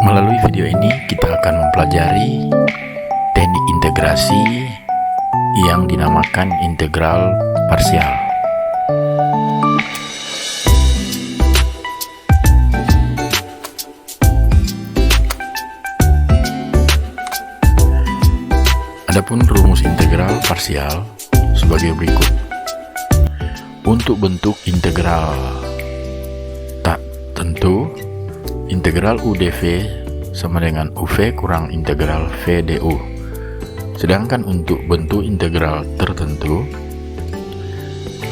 Melalui video ini kita akan mempelajari teknik integrasi yang dinamakan integral parsial. Adapun rumus integral parsial sebagai berikut. Untuk bentuk integral tak tentu, integral U dV sama dengan UV kurang integral V du. Sedangkan untuk bentuk integral tertentu,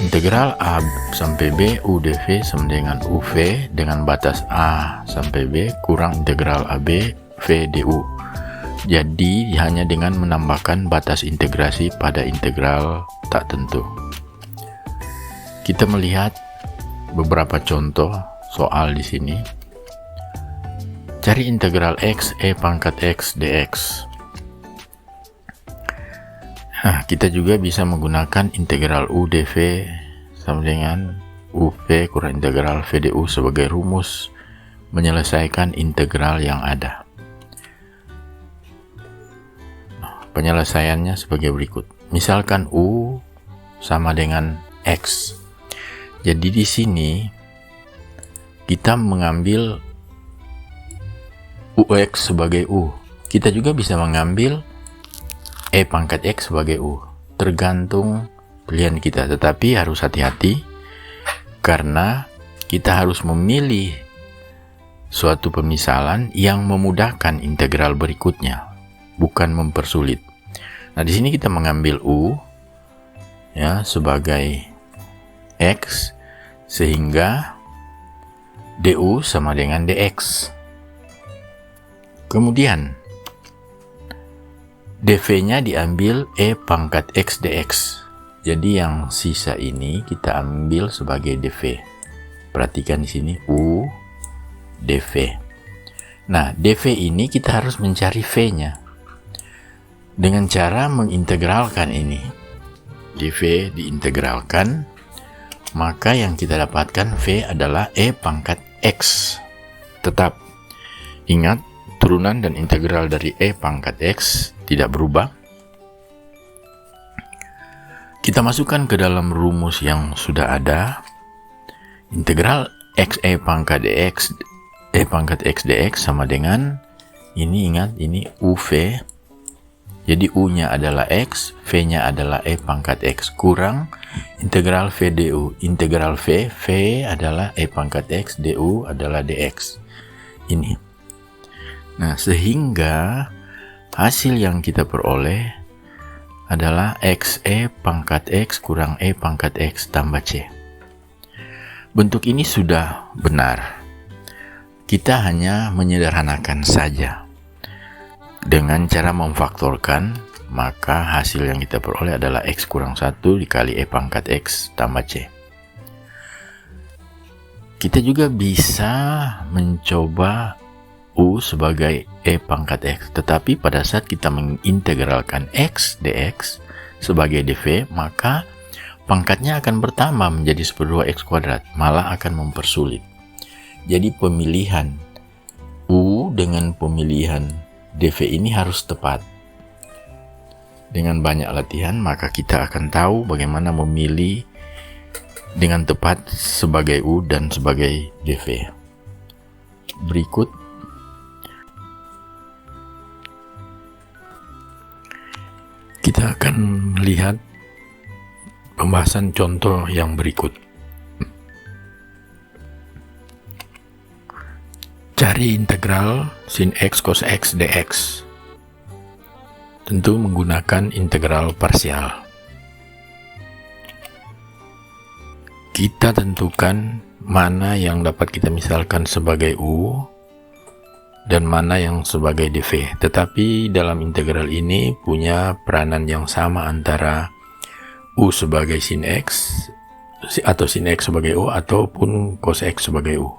integral A sampai B U dV sama dengan UV dengan batas A sampai B kurang integral AB V du. Jadi hanya dengan menambahkan batas integrasi pada integral tak tentu. Kita melihat beberapa contoh soal di sini. Cari integral x e pangkat x dx. Nah, kita juga bisa menggunakan integral u dv sama dengan uv kurang integral v du sebagai rumus menyelesaikan integral yang ada. Penyelesaiannya sebagai berikut. Misalkan U sama dengan X. Jadi di sini kita mengambil UX sebagai U. Kita juga bisa mengambil E pangkat X sebagai U. Tergantung pilihan kita. Tetapi harus hati-hati karena kita harus memilih suatu pemisalan yang memudahkan integral berikutnya, bukan mempersulit. Nah, di sini kita mengambil U ya sebagai X sehingga du sama dengan dx. Kemudian dv-nya diambil e pangkat x dx. Jadi yang sisa ini kita ambil sebagai dv. Perhatikan di sini u dv. Nah, dv ini kita harus mencari v-nya dengan cara mengintegralkan ini. dv diintegralkan, maka yang kita dapatkan v adalah e pangkat x. Tetap ingat, turunan dan integral dari e pangkat x tidak berubah. Kita masukkan ke dalam rumus yang sudah ada. Integral x e pangkat dx e pangkat x dx sama dengan ini, ingat ini uv. Jadi u-nya adalah x, v-nya adalah e pangkat x kurang integral v du. Integral v adalah e pangkat x, du adalah dx. Ini. Nah, sehingga hasil yang kita peroleh adalah x e pangkat x kurang e pangkat x tambah c. Bentuk ini sudah benar. Kita hanya menyederhanakan saja. Dengan cara memfaktorkan, maka hasil yang kita peroleh adalah x kurang 1 dikali e pangkat x tambah c. Kita juga bisa mencoba u sebagai e pangkat x, tetapi pada saat kita mengintegralkan x dx sebagai dv, maka pangkatnya akan bertambah menjadi 1/2 x kuadrat, malah akan mempersulit. Jadi pemilihan u dengan pemilihan dv ini harus tepat. Dengan banyak latihan, maka kita akan tahu bagaimana memilih dengan tepat sebagai u dan sebagai dv. Berikut kita akan melihat pembahasan contoh yang berikut. Cari integral sin x cos x dx. Tentu menggunakan integral parsial. Kita tentukan mana yang dapat kita misalkan sebagai u dan mana yang sebagai dv. Tetapi dalam integral ini punya peranan yang sama antara u sebagai sin x atau sin x sebagai u ataupun cos x sebagai u.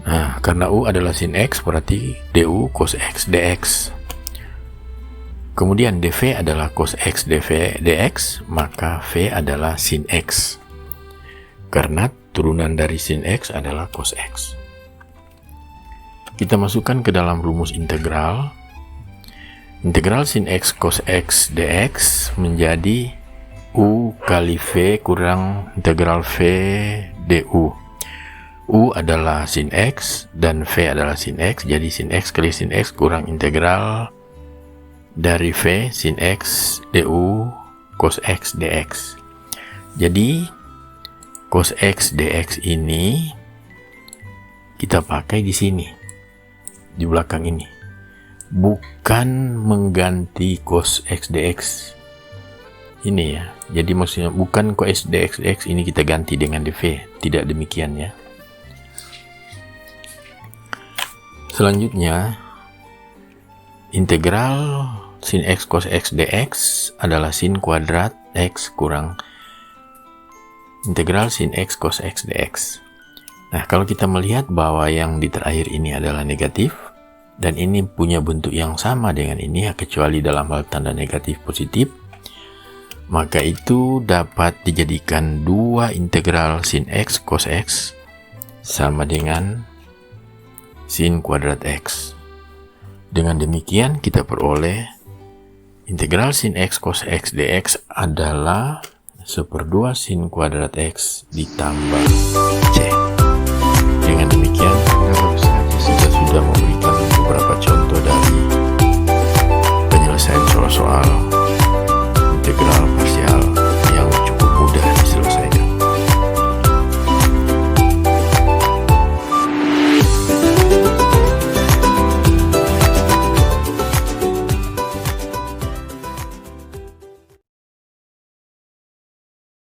Nah, karena u adalah sin x berarti du cos x dx. Kemudian dv adalah cos x dv dx, maka v adalah sin x. Karena turunan dari sin X adalah cos X. Kita masukkan ke dalam rumus integral. Integral sin X cos X dx menjadi U kali V kurang integral V du. U adalah sin X dan V adalah sin X, jadi sin X kali sin X kurang integral dari V sin X du cos X dx. Jadi cos X dx ini kita pakai di sini, di belakang ini, bukan mengganti cos X dx ini ya. Jadi maksudnya bukan cos dx ini kita ganti dengan dv, tidak demikian ya. Selanjutnya, integral sin X cos X dx adalah sin kuadrat X kurang integral sin X cos X dx. Nah, kalau kita melihat bahwa yang di terakhir ini adalah negatif, dan ini punya bentuk yang sama dengan ini, kecuali dalam hal tanda negatif positif, maka itu dapat dijadikan dua integral sin X cos X sama dengan sin kuadrat X. Dengan demikian kita peroleh integral sin X cos X dx adalah 1/2 sin kuadrat X ditambah C. Dengan demikian, kita sudah memberikan beberapa contoh dari penyelesaian soal-soal